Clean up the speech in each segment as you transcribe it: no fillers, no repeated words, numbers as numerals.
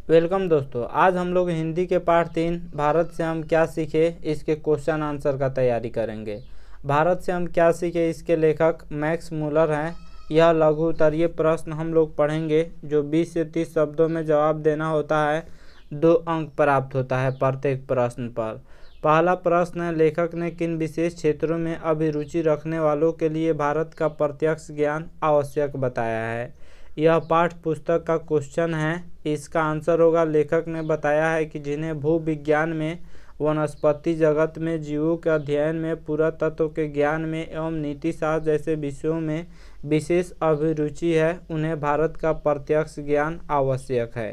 Welcome दोस्तों, आज हम लोग हिंदी के पाठ 3 भारत से हम क्या सीखे इसके क्वेश्चन आंसर का तैयारी करेंगे। भारत से हम क्या सीखे इसके लेखक मैक्स मूलर हैं। यह लघु उत्तरीय प्रश्न हम लोग पढ़ेंगे जो 20 से 30 शब्दों में जवाब देना होता है। 2 अंक प्राप्त होता है प्रत्येक प्रश्न पर। पहला प्रश्न है, लेखक ने किन विशेष क्षेत्रों में अभिरुचि रखने वालों के लिए भारत का प्रत्यक्ष ज्ञान आवश्यक बताया है। यह पाठ पुस्तक का क्वेश्चन है। इसका आंसर होगा, लेखक ने बताया है कि जिन्हें भूविज्ञान में, वनस्पति जगत में, जीवों के अध्ययन में, पुरातत्व के ज्ञान में एवं नीति शास्त्र जैसे विषयों में विशेष अभिरुचि है, उन्हें भारत का प्रत्यक्ष ज्ञान आवश्यक है।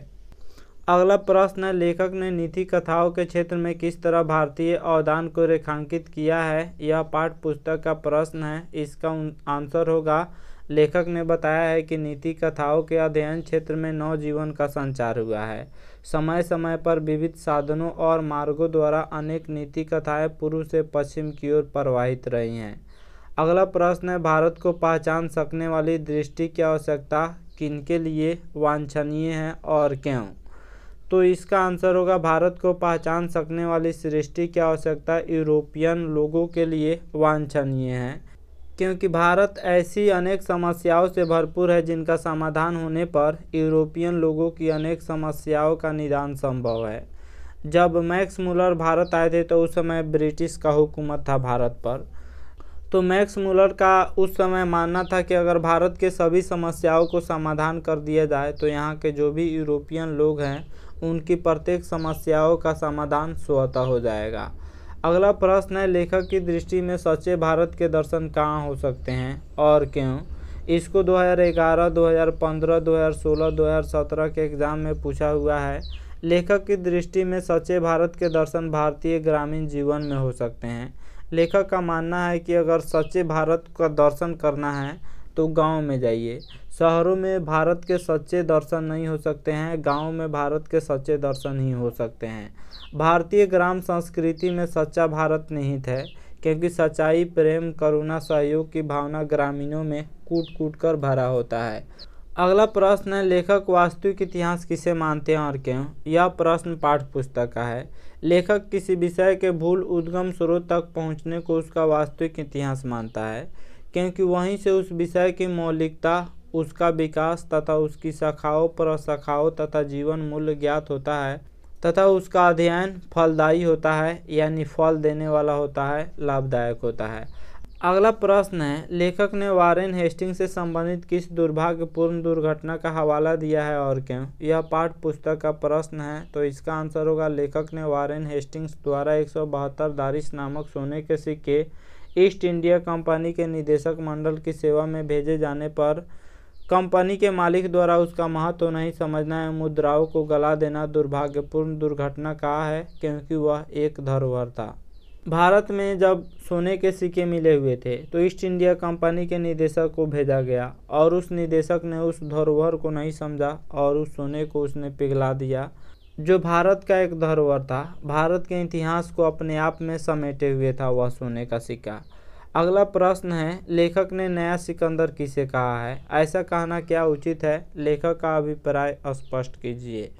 अगला प्रश्न है, लेखक ने नीति कथाओं के क्षेत्र में किस तरह भारतीय अवदान को रेखांकित किया है। यह पाठ पुस्तक का प्रश्न है। इसका आंसर होगा, लेखक ने बताया है कि नीति कथाओं के अध्ययन क्षेत्र में नवजीवन का संचार हुआ है। समय समय पर विविध साधनों और मार्गों द्वारा अनेक नीति कथाएं पूर्व से पश्चिम की ओर प्रवाहित रही हैं। अगला प्रश्न है, भारत को पहचान सकने वाली दृष्टि की आवश्यकता किनके लिए वांछनीय है और क्यों। तो इसका आंसर होगा, भारत को पहचान सकने वाली सृष्टि की आवश्यकता यूरोपियन लोगों के लिए वांछनीय है, क्योंकि भारत ऐसी अनेक समस्याओं से भरपूर है जिनका समाधान होने पर यूरोपियन लोगों की अनेक समस्याओं का निदान संभव है। जब मैक्स मूलर भारत आए थे तो उस समय ब्रिटिश का हुकूमत था भारत पर। तो मैक्स मूलर का उस समय मानना था कि अगर भारत के सभी समस्याओं को समाधान कर दिया जाए तो यहाँ के जो भी यूरोपियन लोग हैं उनकी प्रत्येक समस्याओं का समाधान स्वतः हो जाएगा। अगला प्रश्न है, लेखक की दृष्टि में सच्चे भारत के दर्शन कहाँ हो सकते हैं और क्यों। इसको 2011, 2015, 2016, 2017 के एग्ज़ाम में पूछा हुआ है। लेखक की दृष्टि में सच्चे भारत के दर्शन भारतीय ग्रामीण जीवन में हो सकते हैं। लेखक का मानना है कि अगर सच्चे भारत का दर्शन करना है तो गांव में जाइए। शहरों में भारत के सच्चे दर्शन नहीं हो सकते हैं, गांव में भारत के सच्चे दर्शन ही हो सकते हैं। भारतीय ग्राम संस्कृति में सच्चा भारत निहित है, क्योंकि सच्चाई, प्रेम, करुणा, सहयोग की भावना ग्रामीणों में कूट कूट कर भरा होता है। अगला प्रश्न है, लेखक वास्तविक इतिहास किसे मानते हैं और क्यों। यह प्रश्न पाठ्य पुस्तक का है। लेखक किसी विषय के मूल उद्गम स्रोत तक पहुँचने को उसका वास्तविक इतिहास मानता है, क्योंकि वहीं से उस विषय की मौलिकता, उसका विकास तथा उसकी शाखाओं प्रशाखाओं तथा जीवन मूल्य ज्ञात होता है तथा उसका अध्ययन फलदायी होता है, यानी फल देने वाला होता है, लाभदायक होता है। अगला प्रश्न है, लेखक ने वारेन हेस्टिंग्स से संबंधित किस दुर्भाग्यपूर्ण दुर्घटना का हवाला दिया है और क्यों। यह पाठ्य पुस्तक का प्रश्न है। तो इसका आंसर होगा, लेखक ने वारेन हेस्टिंग्स द्वारा 172 दारिश नामक सोने के सिक्के ईस्ट इंडिया कंपनी के निदेशक मंडल की सेवा में भेजे जाने पर कंपनी के मालिक द्वारा उसका महत्व नहीं समझना एवं मुद्राओं को गला देना दुर्भाग्यपूर्ण दुर्घटना कहा है, क्योंकि वह एक धरोहर था। भारत में जब सोने के सिक्के मिले हुए थे तो ईस्ट इंडिया कंपनी के निदेशक को भेजा गया और उस निदेशक ने उस धरोहर को नहीं समझा और उस सोने को उसने पिघला दिया, जो भारत का एक धरोहर था। भारत के इतिहास को अपने आप में समेटे हुए था वह सोने का सिक्का। अगला प्रश्न है, लेखक ने नया सिकंदर किसे कहा है। ऐसा कहना क्या उचित है, लेखक का अभिप्राय स्पष्ट कीजिए।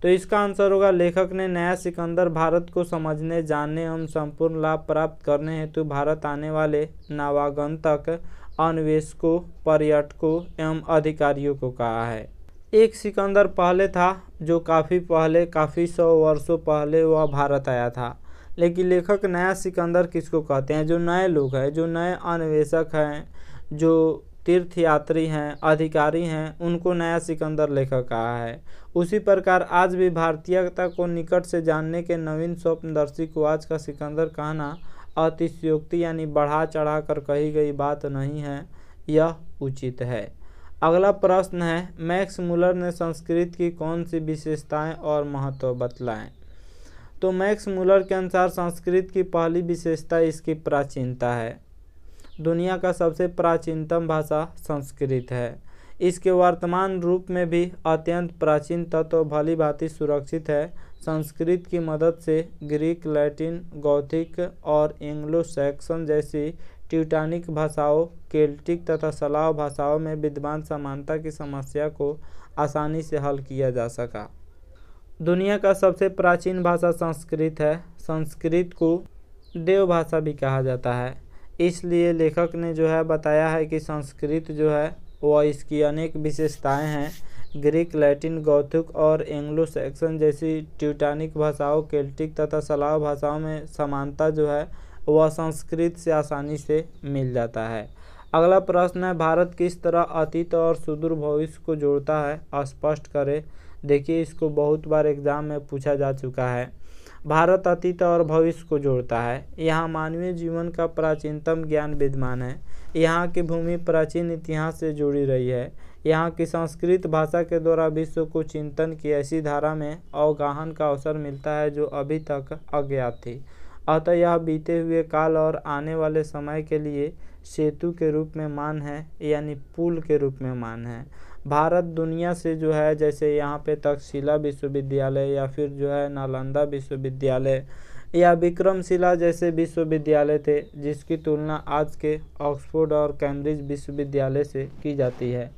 तो इसका आंसर होगा, लेखक ने नया सिकंदर भारत को समझने, जानने एवं संपूर्ण लाभ प्राप्त करने हेतु भारत आने वाले नवागंतक, अन्वेषकों, पर्यटकों एवं अधिकारियों को कहा है। एक सिकंदर पहले था जो काफ़ी पहले, काफ़ी 100 वर्षों पहले वह भारत आया था। लेकिन लेखक नया सिकंदर किसको कहते हैं, जो नए लोग हैं, जो नए अन्वेषक हैं, जो तीर्थयात्री हैं, अधिकारी हैं, उनको नया सिकंदर लेखक कहा है। उसी प्रकार आज भी भारतीयता को निकट से जानने के नवीन स्वप्नदर्शी को आज का सिकंदर कहना अतिशयोक्ति यानी बढ़ा चढ़ा कर कही गई बात नहीं है, यह उचित है। अगला प्रश्न है, मैक्स मूलर ने संस्कृत की कौन सी विशेषताएं और महत्व बतलाएं। तो मैक्स मूलर के अनुसार संस्कृत की पहली विशेषता इसकी प्राचीनता है। दुनिया का सबसे प्राचीनतम भाषा संस्कृत है। इसके वर्तमान रूप में भी अत्यंत प्राचीन तत्व भली भांति सुरक्षित है। संस्कृत की मदद से ग्रीक, लैटिन, गौथिक और एंग्लो सैक्सन जैसी ट्यूटानिक भाषाओं, केल्टिक तथा स्लाव भाषाओं में विद्यमान समानता की समस्या को आसानी से हल किया जा सका। दुनिया का सबसे प्राचीन भाषा संस्कृत है। संस्कृत को देव भाषा भी कहा जाता है। इसलिए लेखक ने जो है बताया है कि संस्कृत जो है वह इसकी अनेक विशेषताएं हैं। ग्रीक, लैटिन, गौथिक और एंग्लो सैक्सन जैसी ट्यूटानिक भाषाओं, केल्टिक तथा स्लाव भाषाओं में समानता जो है वह संस्कृत से आसानी से मिल जाता है। अगला प्रश्न है, भारत किस तरह अतीत और सुदूर भविष्य को जोड़ता है, स्पष्ट करें। देखिए, इसको बहुत बार एग्जाम में पूछा जा चुका है। भारत अतीत और भविष्य को जोड़ता है। यहाँ मानवीय जीवन का प्राचीनतम ज्ञान विद्यमान है। यहाँ की भूमि प्राचीन इतिहास से जुड़ी रही है। यहाँ की संस्कृत भाषा के द्वारा विश्व को चिंतन की ऐसी धारा में अवगाहन का अवसर मिलता है जो अभी तक अज्ञात थी। अतः यह बीते हुए काल और आने वाले समय के लिए सेतु के रूप में मान है, यानी पुल के रूप में मान है। भारत दुनिया से जो है, जैसे यहाँ पे तक्षशिला विश्वविद्यालय या फिर जो है नालंदा विश्वविद्यालय या विक्रमशिला जैसे विश्वविद्यालय थे, जिसकी तुलना आज के ऑक्सफोर्ड और कैम्ब्रिज विश्वविद्यालय से की जाती है।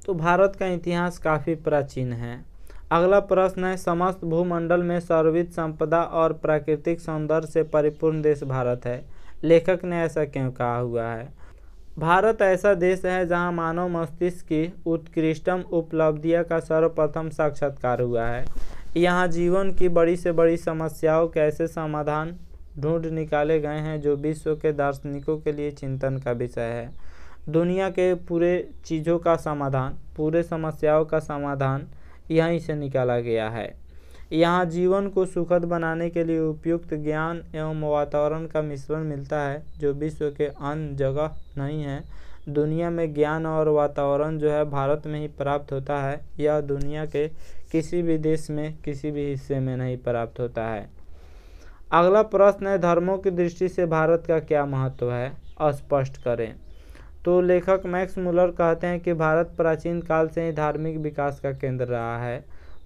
तो भारत का इतिहास काफ़ी प्राचीन है। अगला प्रश्न है, समस्त भूमंडल में सर्वविध संपदा और प्राकृतिक सौंदर्य से परिपूर्ण देश भारत है। लेखक ने ऐसा क्यों कहा हुआ है? भारत ऐसा देश है जहां मानव मस्तिष्क की उत्कृष्टतम उपलब्धियों का सर्वप्रथम साक्षात्कार हुआ है। यहां जीवन की बड़ी से बड़ी समस्याओं के ऐसे समाधान ढूंढ निकाले गए हैं जो विश्व के दार्शनिकों के लिए चिंतन का विषय है। दुनिया के पूरे चीज़ों का समाधान, पूरे समस्याओं का समाधान यहीं से निकाला गया है। यहाँ जीवन को सुखद बनाने के लिए उपयुक्त ज्ञान एवं वातावरण का मिश्रण मिलता है जो विश्व के अन्य जगह नहीं है। दुनिया में ज्ञान और वातावरण जो है भारत में ही प्राप्त होता है। यह दुनिया के किसी भी देश में किसी भी हिस्से में नहीं प्राप्त होता है। अगला प्रश्न है, धर्मों की दृष्टि से भारत का क्या महत्व है, स्पष्ट करें। तो लेखक मैक्स मुलर कहते हैं कि भारत प्राचीन काल से ही धार्मिक विकास का केंद्र रहा है।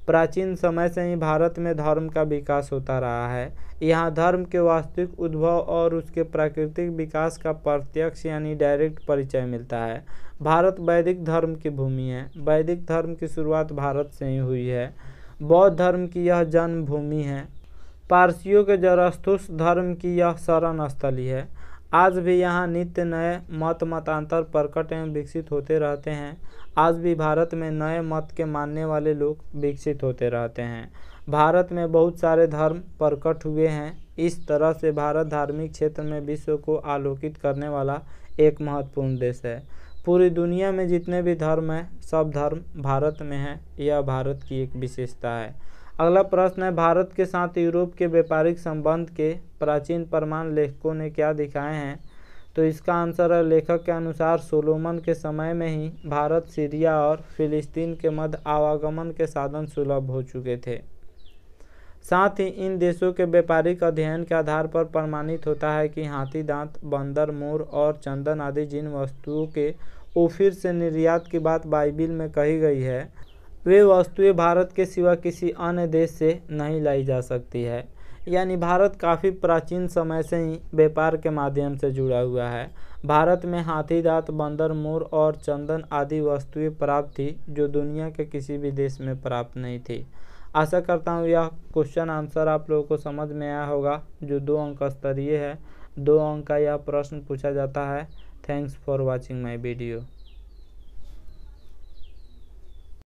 प्राचीन समय से ही भारत में धर्म का विकास होता रहा है। यहाँ धर्म के वास्तविक उद्भव और उसके प्राकृतिक विकास का प्रत्यक्ष यानी डायरेक्ट परिचय मिलता है। भारत वैदिक धर्म की भूमि है। वैदिक धर्म की शुरुआत भारत से ही हुई है। बौद्ध धर्म की यह जन्मभूमि है। पारसियों के जरस्थुस धर्म की यह शरण स्थली है। आज भी यहाँ नित्य नए मतांतर प्रकट एवं विकसित होते रहते हैं। आज भी भारत में नए मत के मानने वाले लोग विकसित होते रहते हैं। भारत में बहुत सारे धर्म प्रकट हुए हैं। इस तरह से भारत धार्मिक क्षेत्र में विश्व को आलोकित करने वाला एक महत्वपूर्ण देश है। पूरी दुनिया में जितने भी धर्म हैं, सब धर्म भारत में हैं। यह भारत की एक विशेषता है। अगला प्रश्न है, भारत के साथ यूरोप के व्यापारिक संबंध के प्राचीन प्रमाण लेखकों ने क्या दिखाए हैं? तो इसका आंसर है, लेखक के अनुसार सोलोमन के समय में ही भारत, सीरिया और फिलिस्तीन के मध्य आवागमन के साधन सुलभ हो चुके थे। साथ ही इन देशों के व्यापारिक अध्ययन के आधार पर प्रमाणित होता है कि हाथी दांत, बंदर, मोर और चंदन आदि जिन वस्तुओं के ओफिर से निर्यात की बात बाइबिल में कही गई है, वे वस्तुएं भारत के सिवा किसी अन्य देश से नहीं लाई जा सकती है। यानी भारत काफ़ी प्राचीन समय से ही व्यापार के माध्यम से जुड़ा हुआ है। भारत में हाथी दांत, बंदर, मोर और चंदन आदि वस्तुएं प्राप्त थी जो दुनिया के किसी भी देश में प्राप्त नहीं थी। आशा करता हूँ यह क्वेश्चन आंसर आप लोगों को समझ में आया होगा, जो 2 अंक स्तरीय है। 2 अंक का यह प्रश्न पूछा जाता है। Thanks for watching my video.